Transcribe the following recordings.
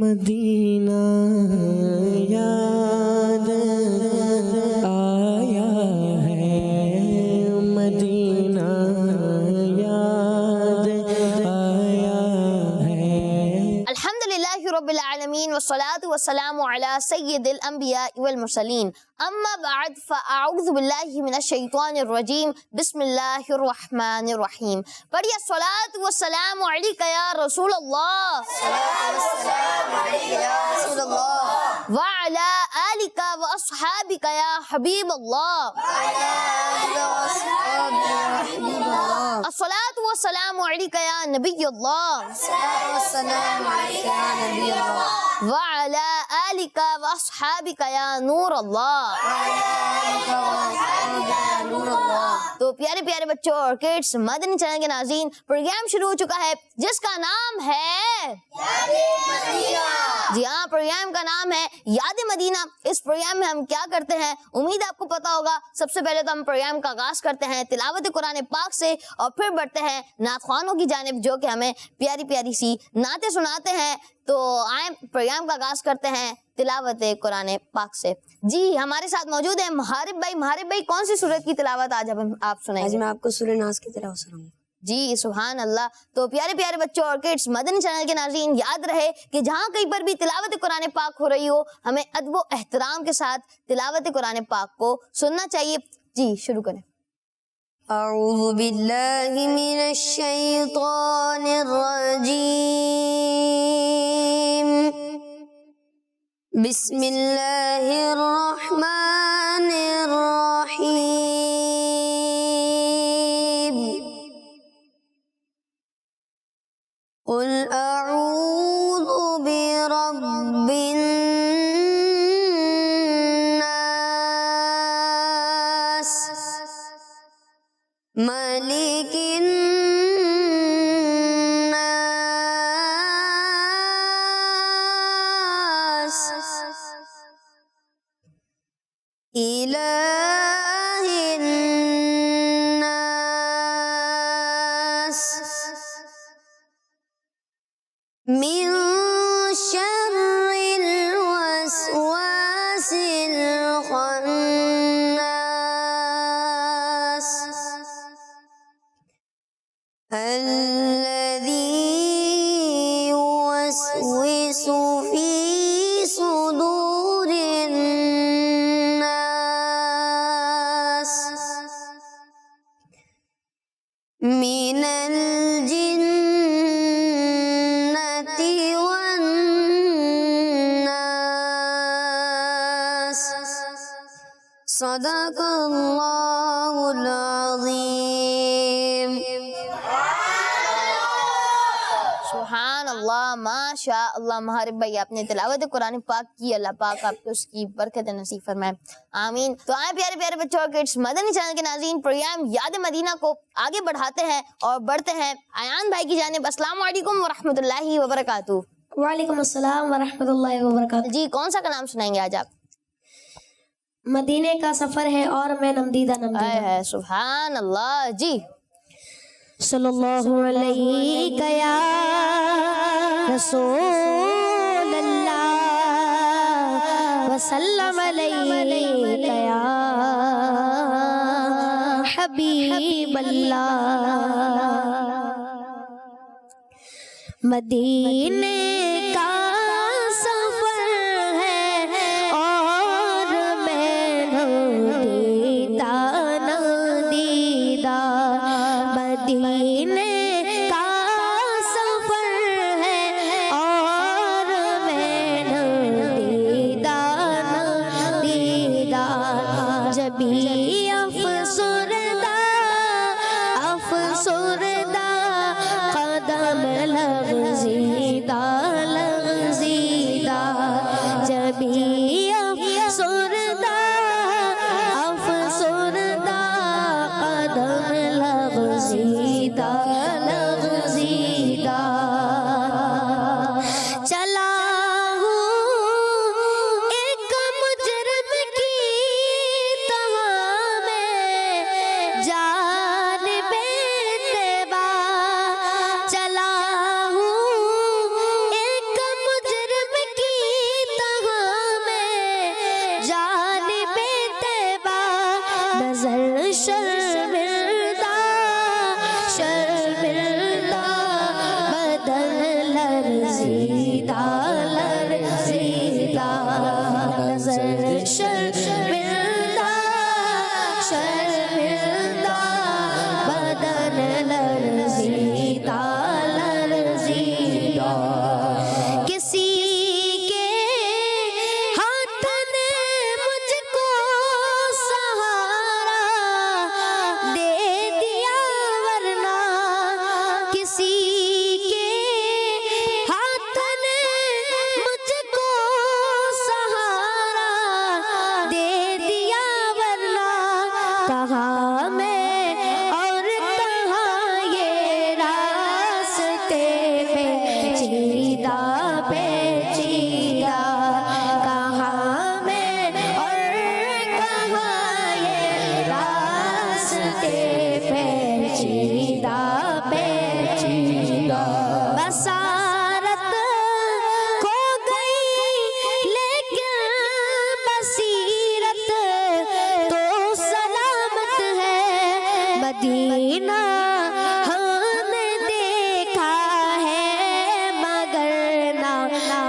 مدینہ یاد آیا ہے، مدینہ یاد آیا ہے۔ الحمدللہ رب العالمین والصلاة والسلام علی سید الانبیاء والمرسلین، اما بعد فاعوذ باللہ من الشیطان الرجیم، بسم اللہ الرحمن الرحیم۔ پڑھیے الصلاة والسلام علیک یا رسول اللہ، وعلی آلک واصحابک یا حبیب اللہ، الصلاة والسلام علیک یا نبی اللہ، وعلی آلک واصحابک یا نور اللہ۔ تو پیارے پیارے بچوں اور کڈس، مدنی چینل کے ناظرین، پروگرام شروع ہو چکا ہے جس کا نام ہے جی ہاں، پروگرام کا نام ہے یاد مدینہ۔ اس پروگرام میں ہم کیا کرتے ہیں، امید آپ کو پتا ہوگا۔ سب سے پہلے تو ہم پروگرام کا آغاز کرتے ہیں تلاوت قرآن پاک سے، اور پھر بڑھتے ہیں نعت خوانوں کی جانب جو کہ ہمیں پیاری پیاری سی نعتیں سناتے ہیں۔ تو آئیں پروگرام کا آغاز کرتے ہیں تلاوت قرآن پاک سے۔ جی ہمارے ساتھ موجود ہیں محارب بھائی۔ محارب بھائی، کون سی سورت کی تلاوت آج آپ سنائیں گے؟ آج میں آپ کو سورہ ناس کی تلاوت سناؤں گا۔ جی سبحان اللہ۔ تو پیارے پیارے بچوں اور کڈس، مدنی چینل کے ناظرین، یاد رہے کہ جہاں کہیں پر بھی تلاوت قرآن پاک ہو رہی ہو، ہمیں ادب و احترام کے ساتھ تلاوت قرآن پاک کو سننا چاہیے۔ جی شروع کریں۔ اعوذ باللہ من الشیطان الرجیم، بسم اللہ الرحمن الرحیم، قل اعوذ برب الناس، ملک الناس، الہ الناس، من شر الوسواس الخناس، الذي يوسوس في صدور الناس من الجنة والناس، صدق اللہ العظیم۔ سبحان اللہ، ماشاء اللہ۔ محارب بھائی، آپ نے تلاوت قرآن پاک کی، اللہ پاک آپ کو اس کی برکت نصیب فرمائے، آمین۔ تو آئیں پیارے پیارے بچوں اور کڈس، مدنی چینل کے ناظرین، پروگرام یاد مدینہ کو آگے بڑھاتے ہیں اور بڑھتے ہیں ایان بھائی کی جانب۔ السلام علیکم ورحمۃ اللہ وبرکاتہ۔ وعلیکم السلام ورحمۃ اللہ وبرکاتہ۔ جی کون سا کلام سنائیں گے آج آپ؟ مدینے کا سفر ہے اور میں نمدیدہ ہے سبحان اللہ۔ جی صلی اللہ علیہ یا رسول اللہ، وسلم علیہ یا حبیب اللہ۔ مدینے کا سفر ہے اور میں نمدیدہ نمدیدہ، مدینے کا سفر ہے اور میں نمدیدہ نمدیدہ، جبھی افسردہ افسردہ قدم لغزیدہ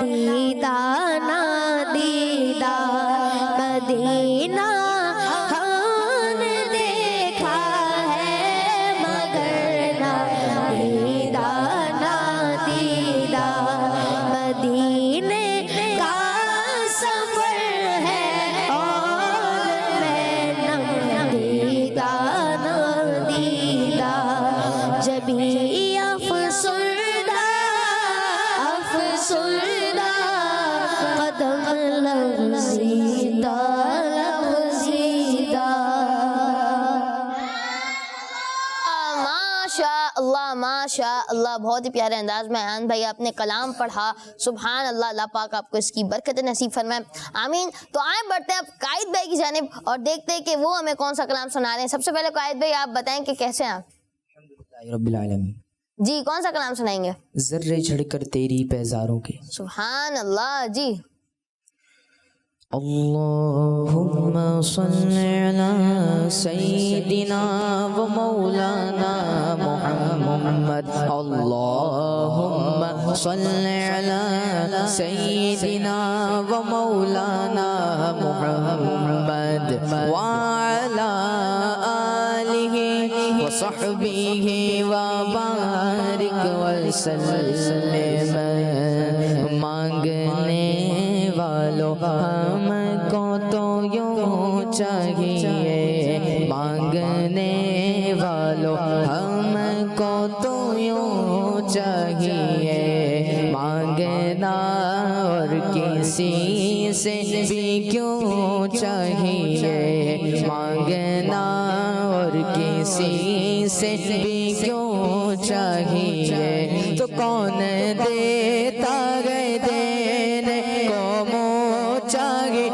دیدانہ دیدہ مدینہ ہم نے دیکھا ہے مگر نہ دیدانہ دیدہ مدینے کا سفر ہے اور میں نہ دیدانہ دیدہ جبھی افسردہ افسردہ قدم لرزیدہ لرزیدہ ماشاء اللہ بہت ہی پیارے انداز میں ایان بھائی آپ نے کلام پڑھا. سبحان اللہ. اللہ پاک آپ کو اس کی برکت نصیب فرمائے, آمین. تو آئیں بڑھتے ہیں اب قائد بھائی کی جانب اور دیکھتے ہیں کہ وہ ہمیں کون سا کلام سنا رہے ہیں. سب سے پہلے قائد بھائی آپ بتائیں کہ کیسے ہیں آپ؟ الحمدللہ رب العالمین. جی کون سا کلام سنائیں گے؟ ذرے جھڑ کر تیری پیزاروں کے. سبحان اللہ. جی اللہم صل علی سیدنا و مولانا محمد. اللہم صل علی سیدنا و مولانا محمد وعلی آلہ و صحبہ و بارک وسلم. مانگنے والو ہم کو تو یوں چاہیے, مانگنے والو ہم کو تو یوں چاہیے, مانگنا اور کسی سے بھی کیوں چاہیے, مانگنا اور کسی سے بھی کیوں چاہیے. تو کون دیتا گئے دینے کو منہ چاہیے,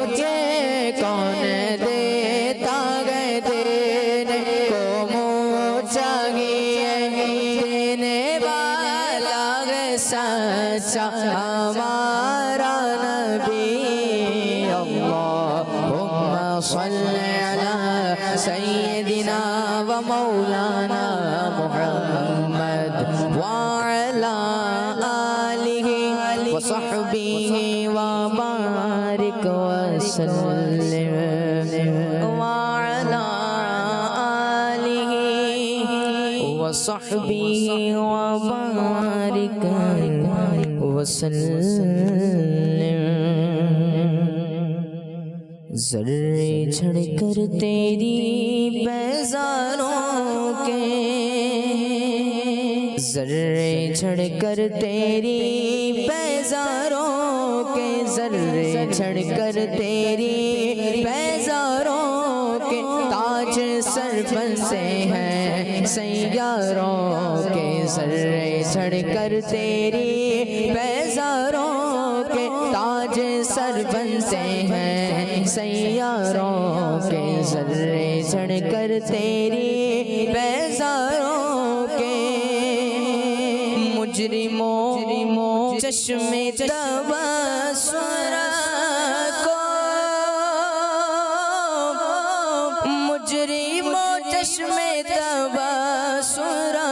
کون دیتا گئے دینے کو منہ چاہیے, دینے والا گئے سچا ہمارا نبی. اللہم صل علی سیدنا و مولانا محمد وعلی آلہ و صحبہ و بارک وسلم. وعلی آلہ و صحبہ و بارک وسلم. ذرے جھڑ کر تیری بیزاروں کے, ذرے جھڑ کر تیری بیزاروں کے, ذرے جھڑ کر تیری بیزاروں کے, تاج سر بنسے ہیں سیاروں کے, ذرے جھڑ کر تیری بیزاروں کے, تاج سر بنسے ہیں سیاروں کے, ذرے جھڑ کر تیری بیزاروں کے. مجرموں چشم تبصرہ کو, مجرموں چشم تبصرہ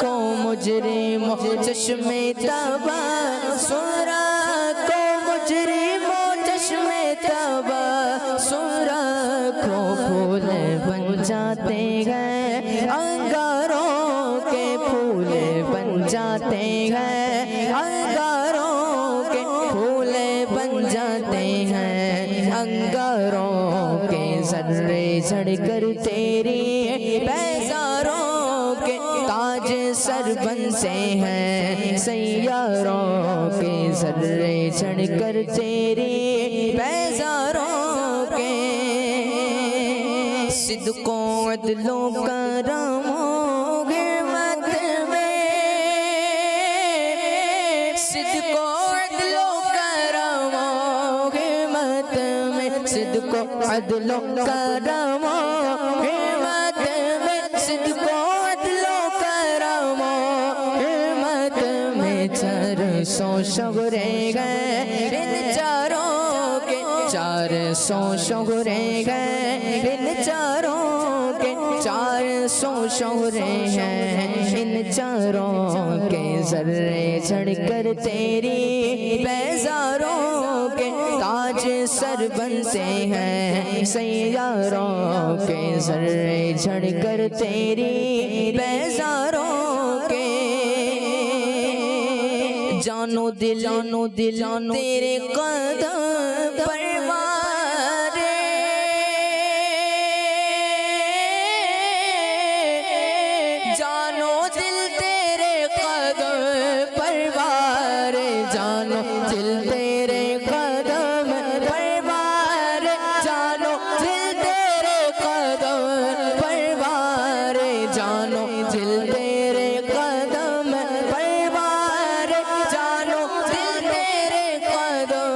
کو, مجرموں چشم تبصرہ کو, مجرموں چشم تبصرہ کو, پھول بن جاتے ہیں انگاروں کے, پھول بن جاتے ہیں انگاروں کے, پھول بن جاتے ہیں انگاروں کے, ذرے جھڑ کر تیری بیزاروں کے, تاج سر بنسے ہیں سیاروں کے, ذرے جھڑ کر تیری بیزاروں کے. صدق و عدل و کرم و حکمت میں, صدق و عدل و کرم و حکمت میں, صدق و عدل و کرم و حکمت میں, صدق و عدل و کرم و حکمت میں. 400 شغرے گئے ان چاروں کے, 400 شغرے گئے ان چاروں کے 400 شہرے ہیں، ان چاروں کے ذرے جھڑ کر تیری بیزاروں کے تاج سر بنتے ہیں، سیاروں کے ذرے جھڑ کر تیری بیزاروں کے جانو دل تیرے قدم پر مارے، جانو دل تیرے قدم پر مارے، جانو دل تیرے قدم پر مارے، جانو دل تیرے قدم پر مارے، جانو دل تیرے قدم پر مارے، جانو دل تیرے قدم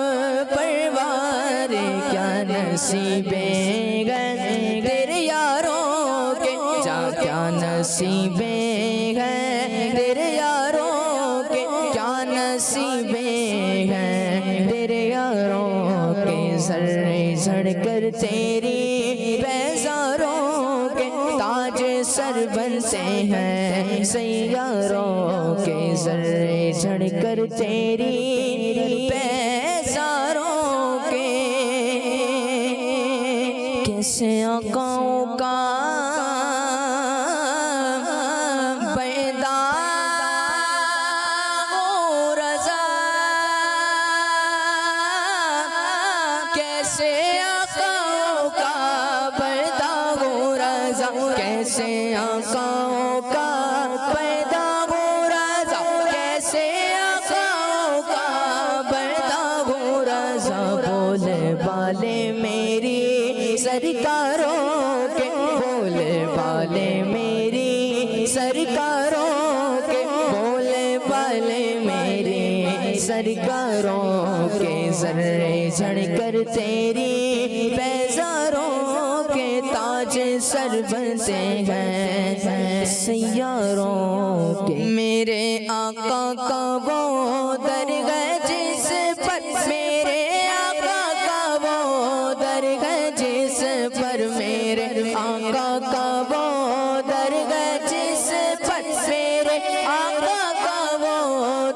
پر مارے، کیا نصیبیں گئے تیرے یاروں کے، کیا نصیبیں ہیں تیرے یاروں کے، کیا نصیبیں ہیں تیرے یاروں کے، ذرے جھڑ کر تیری بیزاروں کے تاج سر بنتے ہیں، سیاروں کے ذرے جھڑ کر تیری بیزاروں کے، کیسے آقاؤں کا کیسے آقاؤں کا پیدا ہو رضا، کیسے آقاؤں کا پیدا ہو رضا، بولے بالے میری سرکاروں کے، بولے بالے میری سرکاروں کے، بولے بالے میری سرکاروں کے، ذرے جھڑ کر تیری بیزاروں کے تاج سر بنتے ہیں، سیاروں کے، میرے آقا کا وہ درگاہ جس پر، میرے آقا کا وہ درگاہ جس پر، میرے آقا کا وہ درگاہ جس پر، میرے آقا کا وہ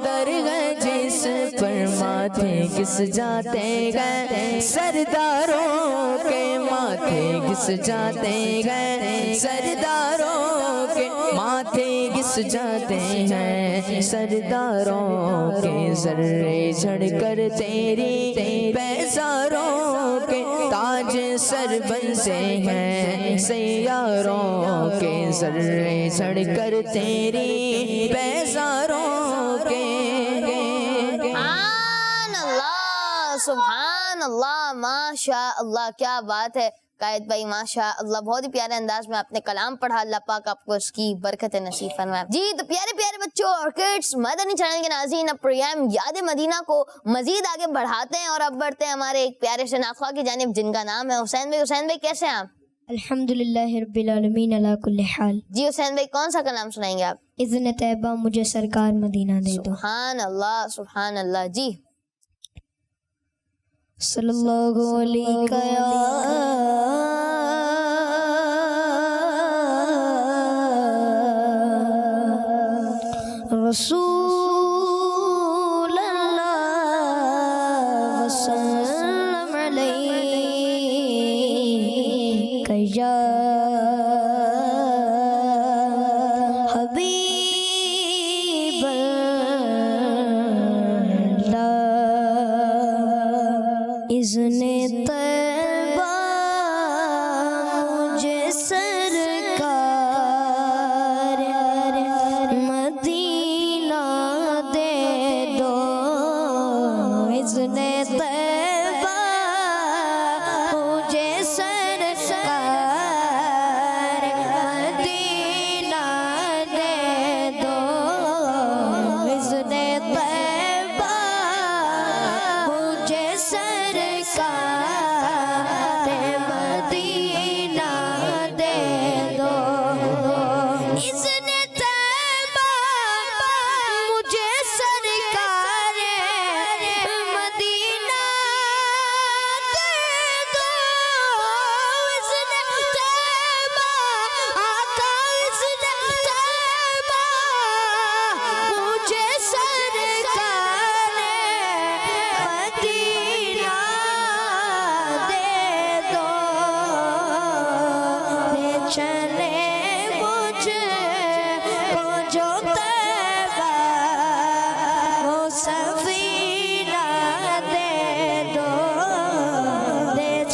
درگاہ جس پر، ماتھے گس جاتے گئے سرداروں کے، ماتھے گس جاتے گئے سرداروں کے، ماتھے گس جاتے ہیں سرداروں کے، ذرے جھڑ کر تیری بیزاروں کے تاج سر بنتے ہیں، سیاروں کے ذرے جھڑ کر تیری بیزاروں کے۔ سبحان اللہ، ماشاء اللہ، کیا بات ہے قائد بھائی، ماشاء اللہ، بہت ہی پیارے انداز میں آپ نے کلام پڑھا، اللہ پاک آپ کو اس کی برکت نصیب فرمائے۔ جی تو پیارے پیارے بچوں اور کڈس، مدنی چینل کے ناظرین، اب پروگرام یاد مدینہ کو مزید آگے بڑھاتے ہیں اور اب بڑھتے ہیں ہمارے ایک پیارے سے ناخواہ کی جانب جن کا نام ہے حسین بھائی۔ حسین بھائی کیسے ہیں آپ؟ الحمدللہ رب العالمین علی کل حال۔ جی حسین بھائی کون سا کلام سنائیں گے آپ؟ اذن طیبہ مجھے سرکار مدینہ دے دو۔ سبحان اللہ، سبحان اللہ۔ جی صلی اللہ علیہ رسول اللہ وسلم علیہ یا حبیب اللہ، اذن طیبہ مجھے سرکار مدینہ دے دو، اذن طیبہ مجھے سرکار مدینہ دے دو، اذن طیبہ مجھے سرکار مدینہ دے دو، اذن طیبہ مجھے سرکار مدینہ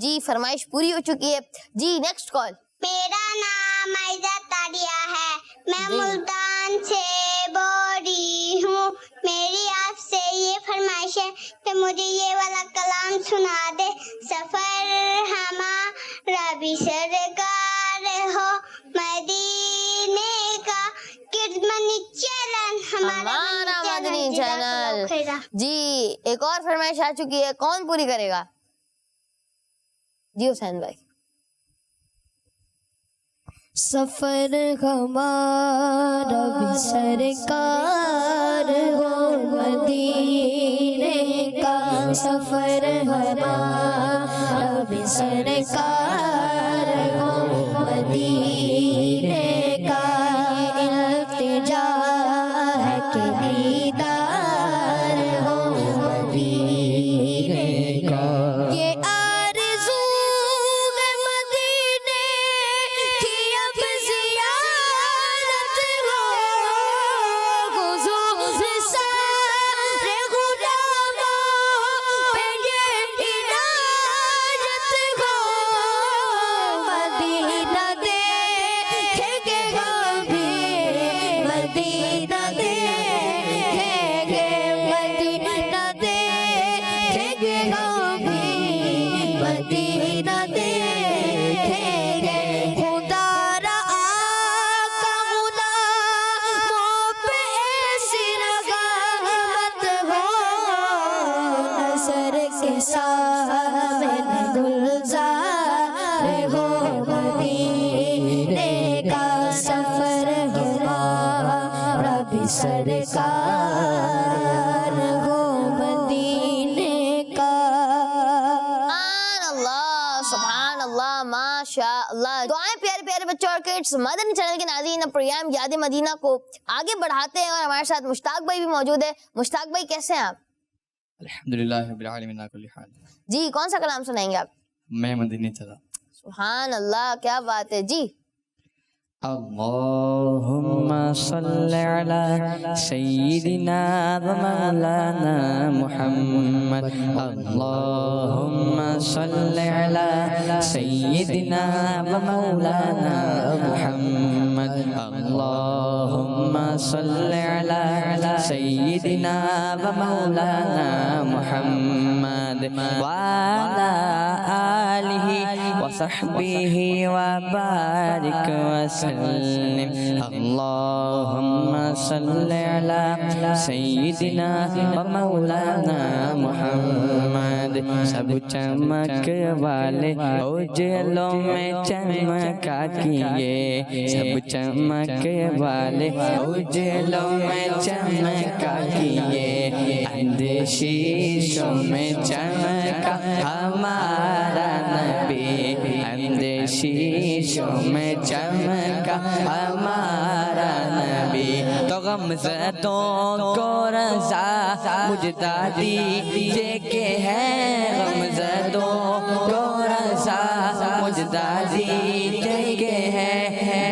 جی فرمائش پوری ہو چکی ہے. جی نیکسٹ کال. میرا نام عزت عالیہ ہے, میں ملتان سے بول رہی ہوں. میری آپ سے یہ فرمائش ہے کہ مجھے یہ والا کلام سنا دے. سفر ہمارا بھی سرکار ہو مدینے کا, کدمنی چینل ہمارا مدنی چینل. جی ایک اور فرمائش آ چکی ہے, کون پوری کرے گا؟ جی حسین بھائی. سفر ہمارا بھی سرکار ہو مدینے کا, سفر ہمارا بھی سرکار ہو مدینے کا. التجا ہے کہ دیدار ہو مدینے کا. یہ آرزو ہے مدینے کی اب زیارت ہو, حضور سارے غلاموں پہ یہ عنایت ہو. مدینہ دیکھیں گے ہم بھی, مدینہ دیکھیں گے, مدینہ دیکھیں گے ہم بھی, مدینہ دیکھیں گے. خدا را آقا غلاموں پہ ایسی رحمت ہو, نظر کے سامنے گلزار ہو مدینے کا. سفر ہمارا بھی سرکار ہو مدینے کا. سبحان اللہ, سبحان اللہ, ماشاء اللہ. دعائیں پیارے پیارے بچوں اور کڈس. مدنی چینل کے ناظرین, پروگرام یاد مدینہ کو آگے بڑھاتے ہیں اور ہمارے ساتھ مشتاق بھائی بھی موجود ہے. مشتاق بھائی کیسے ہیں آپ؟ الحمدللہ رب العالمین علی کل حال. جی کون سا کلام سنائیں گے آپ؟ میں مدینے چلا. سبحان اللہ, کیا بات ہے. جی اللہم صل علی سیدنا و مولانا محمد. اللہم صل علی سیدنا و مولانا محمد. اللہم صل علی سیدنا و مولانا محمد وعلی آلہ وصحبہ وبارک وسلم. اللہم صل علی سیدنا و مولانا محمد. سب چمک والے اجلوں میں چمکا کیے, سب چمک والے اجلوں میں چمکا کیے. اندیشیشوں میں چمکا ہمارا نبی, اندیشیشوں میں چمکا ہمارا نبی. تو غمزدوں کو رضا مجدہ دیجئے کہ ہے, غمزدوں کو رضا مجدہ دیجئے کہ ہے.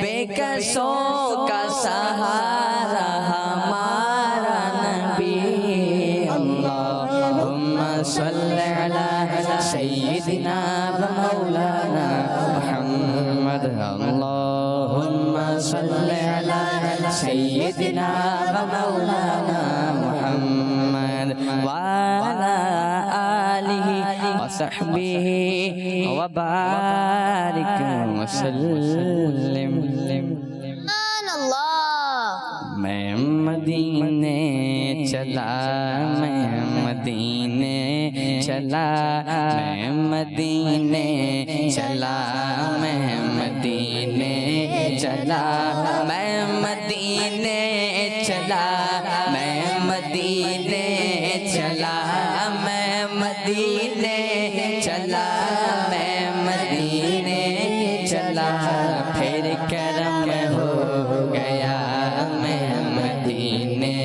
بے کسوں کا سہارا ہمارا نبی. اللہم صل علی سیدنا و مولانا محمد. اللہم صل علی سیدنا و مولانا محمد وعلی آلہ وصحبہ وبارک وسلم. سبحان اللہ. میں مدینے چلا, میں مدینے چلا, میں مدینے چلا, میں مدینے چلا, میں مدینے چلا, میں مدینے چلا, میں مدینے چلا, میں مدینے چلا. پھر کرم ہو گیا, میں مدینے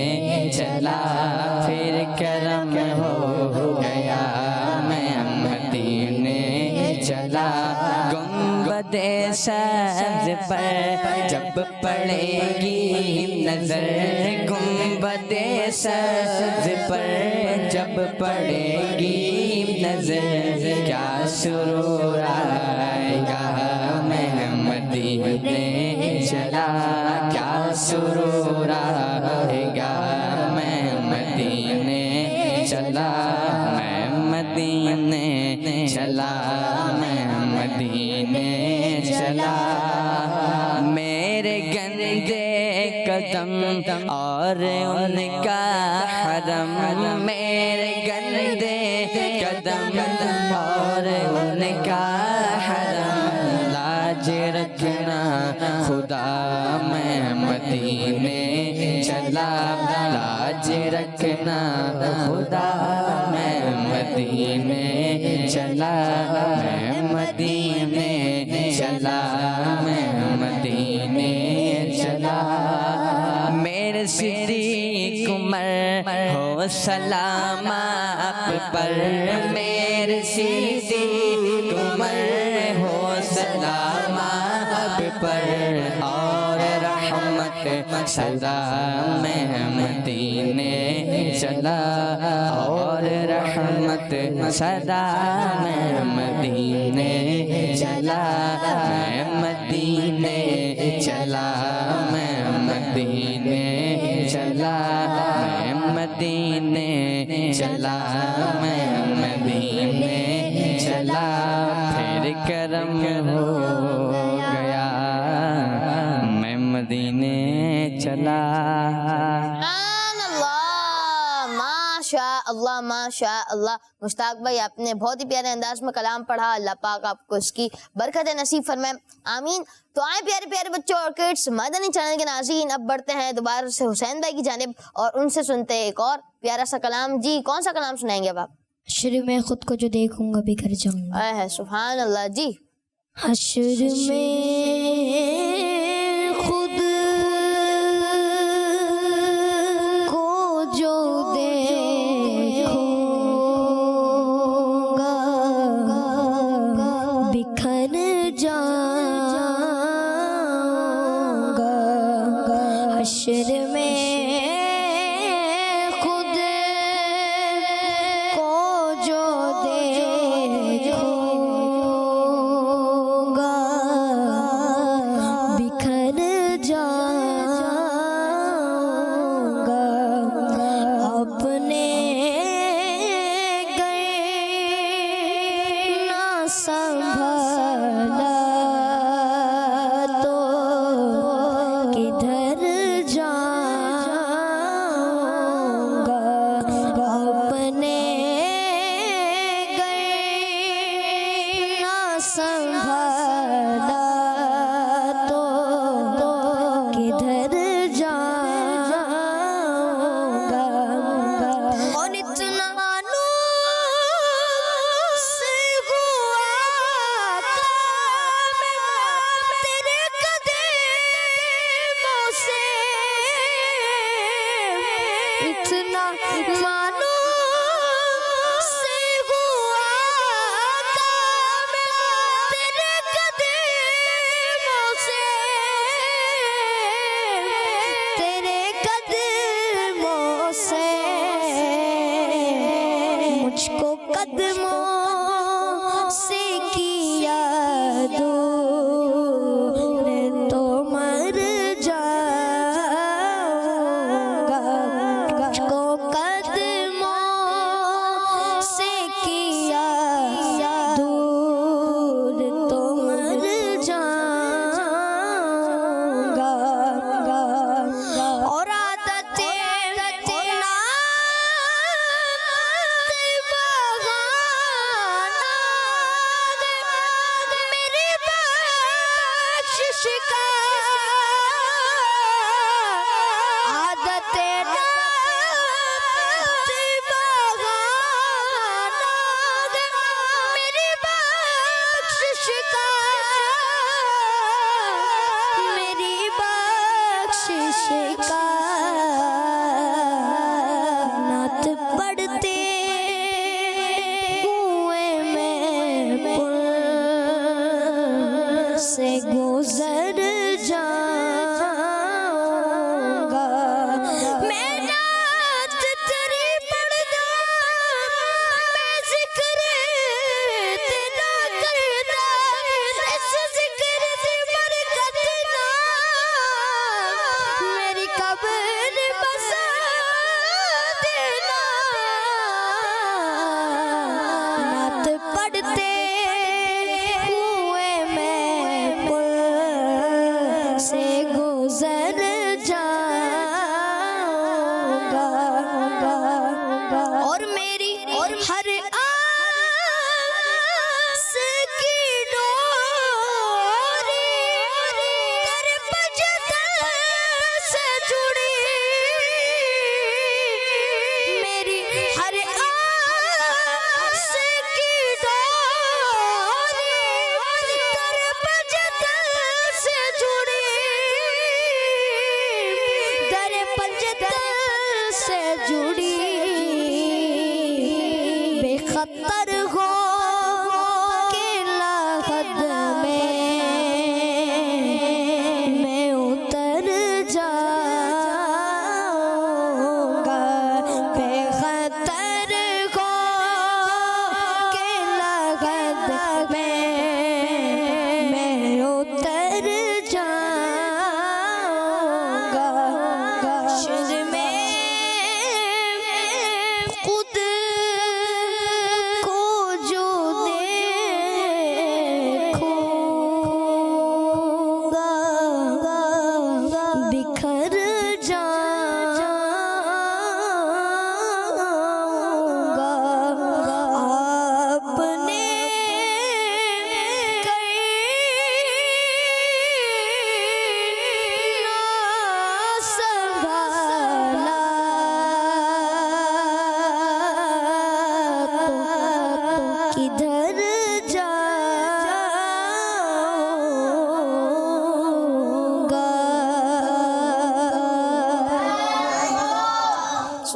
چلا, پھر کرم ہو گیا, میں مدینے چلا. گنبد سبز پر جب پڑے گی نظر, گنبد سبز پر جب پڑے گی نظر, کیا سرور آئے گا میں مدینے چلا کیا سرور آئے گا میں مدینے چلا میں مدینے چلا میں مدینے چلا میرے گندے قدم اور ان کا حرم میرے گندے قدم اور ان کا حرم لاج رکھنا خدا میں مدینے چلا لاج رکھنا خدا میں مدینے چلا میں مدینے چلا میں مدینے چلا میرے صدیق عمر ہو سلام آپ پر میرے صدیق عمر ہو سلام آپ پر اور رحمت سدا میں مدینے چلا اور رحمت سدا میں مدینے چلا میں مدینے چلا میں مدینے چلا میں مدینے چلا میں مدینے چلا پھر کرم ہو گیا میں مدینے چلا سبحان اللہ، ماشاء اللہ ماشاء اللہ۔ مشتاق بھائی آپ نے بہت ہی پیارے انداز میں کلام پڑھا، اللہ پاک آپ کو اس کی برکت نصیب فرمائے، آمین۔ تو آئیں پیارے پیارے بچوں اور کڈس، مدنی چینل کے ناظرین، اب بڑھتے ہیں دوبارہ سے حسین بھائی کی جانب اور ان سے سنتے ہیں ایک اور پیارا سا کلام۔ جی کون سا کلام سنائیں گے اب آپ؟ حشر میں خود کو جو دیکھوں گا بھی کر جاؤں گا، اے ہے سبحان اللہ۔ جی حشر میں خود کو جو دیکھوں گا بکھر جاؤں گا، حشر میں خود کو جو دیکھوں گا بکھر جاؤں گا، اپنے گئے نہ سنبھالا تو کدھر جاؤں گا، اپنے گئے نہ سنبھالا تو کدھر جاؤں گا، اور اتنا نور سے ہوا کام تیرے قدموں سے، اتنا مانو سے ہوا کام تیرے قدموں سے، تیرے قدموں سے مجھ کو قدموں سے کیا دور تو مر جاؤں گا، مجھ کو قدموں سے کیا دور تو مر جاؤں گا، اور عادتیں میری بخشش کا، عادتیں میری بخشش کا، میری بخشش کا، نعت پڑھتے ہوئے میں پل سے گزر جاؤں گا، میں نعت تیری پڑھ دوں، میں ذکر تیرا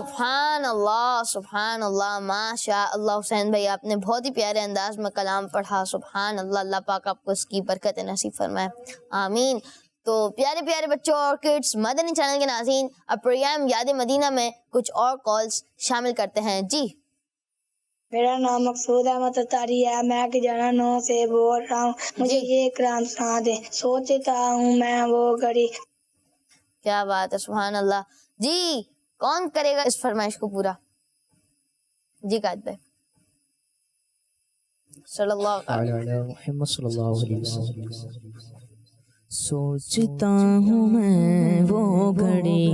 سبحان اللہ ماشاء اللہ حسین بھائی آپ نے بہت ہی پیارے انداز میں کلام پڑھا. سبحان اللہ, اللہ پاک آپ کو اس کی برکت نصیب فرمائے, آمین. تو پیارے پیارے بچوں اور کڈس, مدنی چینل کے ناظرین, اب پروگرام یاد مدینہ میں کچھ اور کالز شامل کرتے ہیں. جی میرا نام مقصود احمد اتاری ہے, میں گجرا 9 سے بول رہا ہوں. مجھے یہ کلام سنا دیں. سوچتا ہوں میں وہ گھڑی. کیا بات ہے, سبحان اللہ. جی کون کرے گا اس فرمائش کو پورا؟ جی قائد بھائی. صلی اللہ علیہ محمد صلی اللہ علیہ وسلم. سوچتا ہوں میں وہ گھڑی,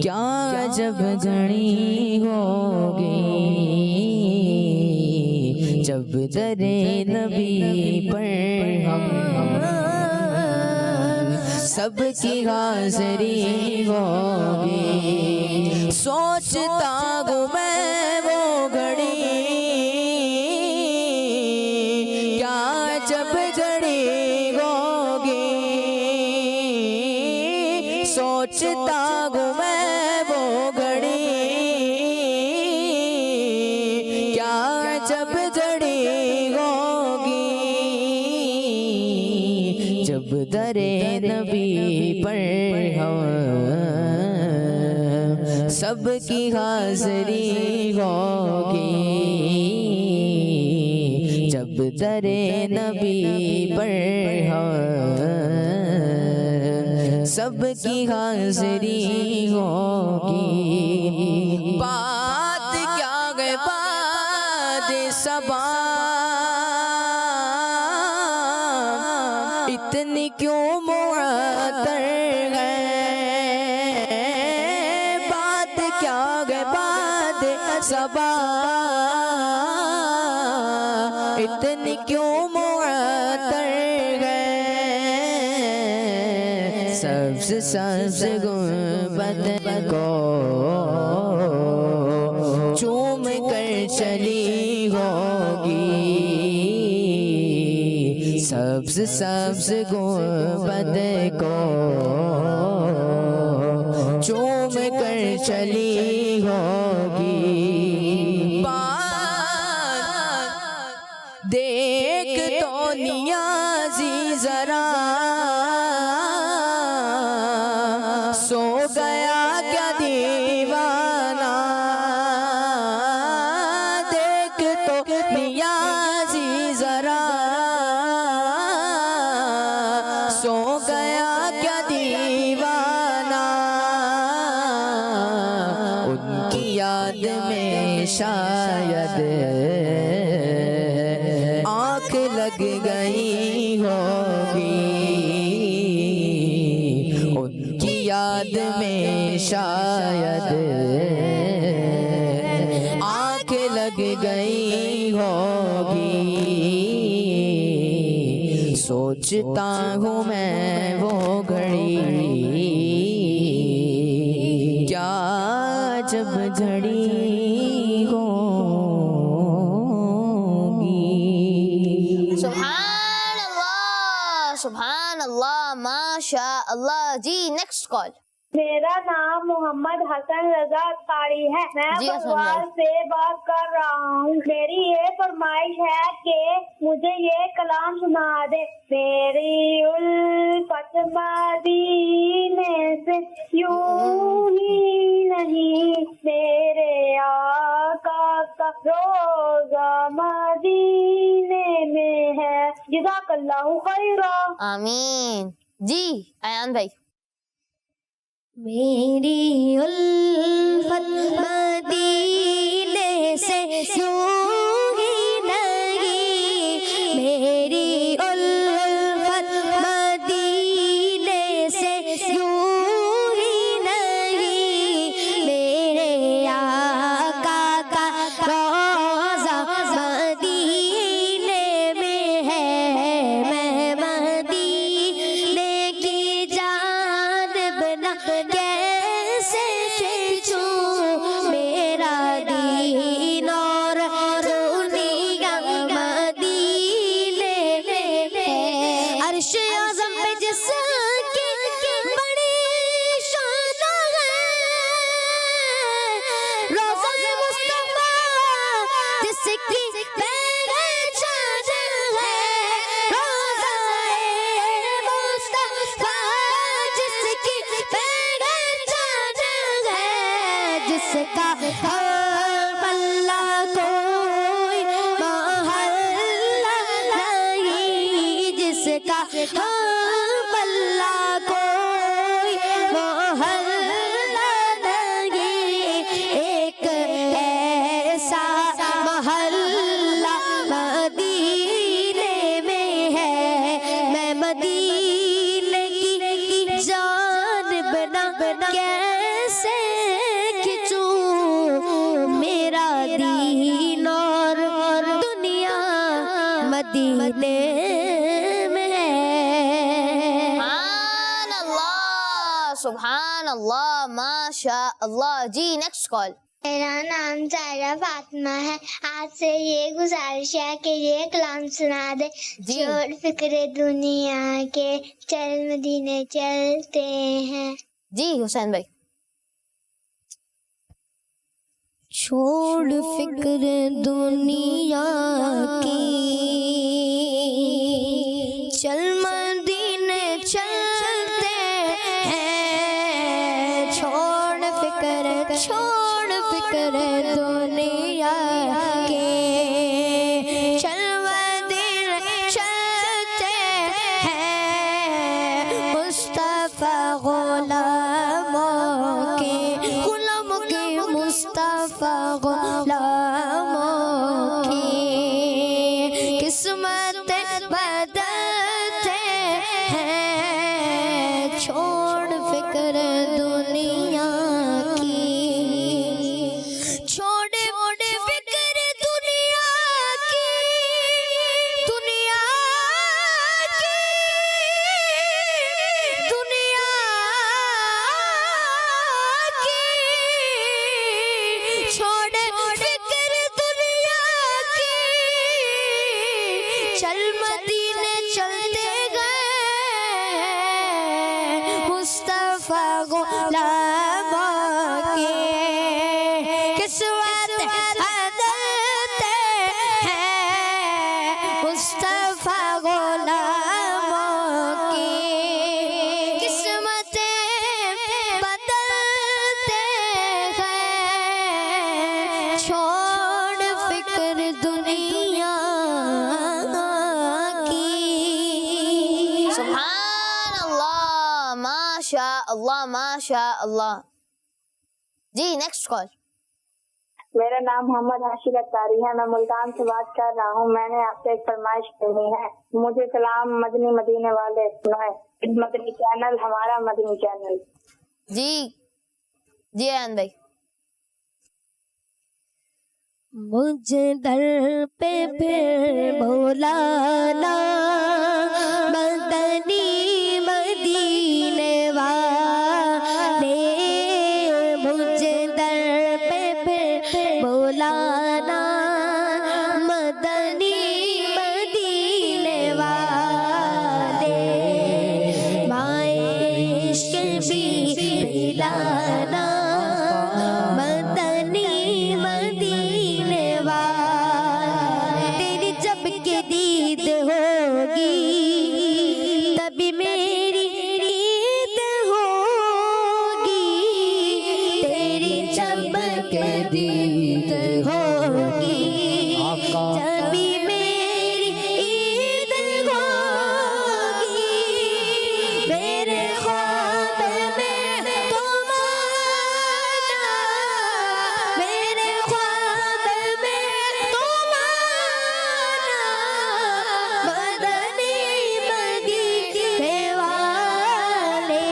کیا جب گھڑی ہوگی, جب در نبی پر ہم سب کی حاضری ہوگی. سوچتا ہوں میں وہ گھڑی, کیا جب گھڑی ہوگی, سوچتا ہوں میں وہ گھڑی, کیا جب گھڑی ہوگی, جب در نبی پر ہم سب کی حاضری ہوگی, جب در نبی پر ہم سب کی حاضری ہوگی. بات کیا گئے بات صبا, اتنی کیوں معطر ہے, بات کیا گئے بات صبا, اتنی کیوں معطر ہے. سبز سبز گنبد کو چوم کر چلی ہوگی, سبز سبز گنبد کو چوم کر چلی ہوگی. دیکھ تو نیازی ذرا سو گیا کیا دیوانہ, دیکھ تو نیازی ذرا سو گیا کیا دیوانہ. ان کی یاد میں شاید آنکھ لگ گئی ہوگی, ان کی یاد میں شاید آنکھ لگ گئی ہوگی. سوچتا ہوں میں وہ گھڑی, کیا جب گھڑی ہوگی. سبحان اللہ ماشاء اللہ. جی نیکسٹ کال. میرا نام محمد حسن رضا اتاری ہے, میں جی حسن بنگال بھائی. سے بات کر رہا ہوں. میری یہ فرمائش ہے کہ مجھے یہ کلام سنا دے. میری الفت مدینے سے یوں ہی نہیں, میرے آقا کا روزہ مدینے میں ہے. جزاک اللہ خیرا. آمین. جی ایان بھائی. میری الفت مدینے سے یوں ہی نہیں, میری الفت مدینے سے یوں ہی نہیں, میرے آقا کا روضہ مدینے میں ہے. میں مدینے کی جانب نہ کیسے کھینچوں, میرا دین اور بلا کوئی محلہ نہیں، ایک ایسا محلہ مدینے میں ہے، میں مدینے کی جانب نہ کیسے کھچوں، میرا دین اور دنیا مدینے میں ہے۔ سبحان اللہ، ماشاء اللہ۔ جی نیکسٹ کال۔ میرا نام زائرہ فاطمہ ہے، آج سے یہ گزارش ہے کہ یہ کلام سنا دے۔ چھوڑ فکر دنیا کے، چل مدینے چلتے ہیں۔ جی حسین بھائی۔ چھوڑ فکر دنیا کی، چل مدینے چلتے ہیں، چھوڑ فکر دنیا کے، چل مدینے چلتے ہیں، مصطفیٰ غلاموں کے مصطفیٰ غلاموں کی قسمت بدلتے ہیں، چھوڑ فکر دنیا کی، چھوڑ فکر دنیا کی، دنیا کی، دنیا کی، چھوڑ فکر دنیا کی، چل مدینے چلتے گئے، مصطفیٰ غلاموں کے قسمت بدلتے ہیں، مصطفیٰ غلاموں کی قسمتیں بدلتے ہیں، چھوڑ فکر دنیا کی۔ سبحان اللہ، ماشاء اللہ، ماشاء اللہ۔ جی نیکسٹ کال۔ میرا نام محمد حاشر اتاری ہے، میں ملتان سے بات کر رہا ہوں۔ میں نے آپ سے ایک فرمائش کرنی ہے، مجھے کلام مدنی مدینے والے سنائے، مدنی چینل ہمارا مدنی چینل۔ جی ایان بھائی۔ مجھ در پہ پھر بولانا، مدنی مدینے والے، مجھ در پہ پھر بولانا، مدنی مدینے والے، مائے عشق بھی پلانا، مدنی مدینے والے، تیری جب کے دید ہوگی تبھی میری عید ہوگی، تیری جب کے دید ہوگی تبھی میری عید ہوگی، میرے خواب میں تم آنا، میرے خواب میں تم آنا، مدنی مدینے والے،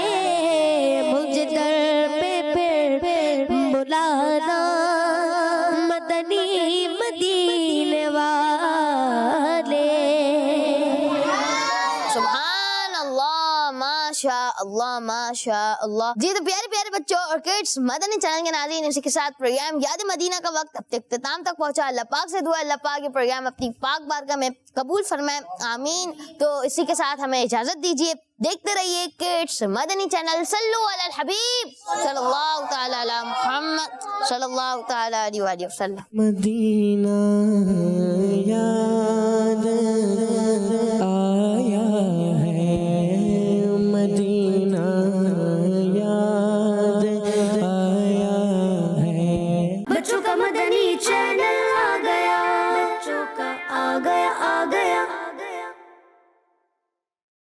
مجھ در پہ پھر بلانا، مدنی مدینے والے۔ سبحان اللہ، ماشاء اللہ، ماشاء اللہ۔ جی تو پیارے پیارے بچوں اور کڈس، مدنی چینل کے ناظرین، اسی کے ساتھ پروگرام یاد مدینہ کا وقت اب تک اختتام تک پہنچا۔ اللہ پاک سے دعا، اللہ پاک یہ پروگرام اپنی پاک بارگاہ میں قبول فرمائے، آمین۔ تو اسی کے ساتھ ہمیں اجازت دیجیے، دیکھتے رہیے کڈس مدنی چینل۔ صلو علی الحبیب صلی اللہ تعالی علی محمد صلی اللہ تعالی علیہ وآلہ وسلم۔ مدینہ یا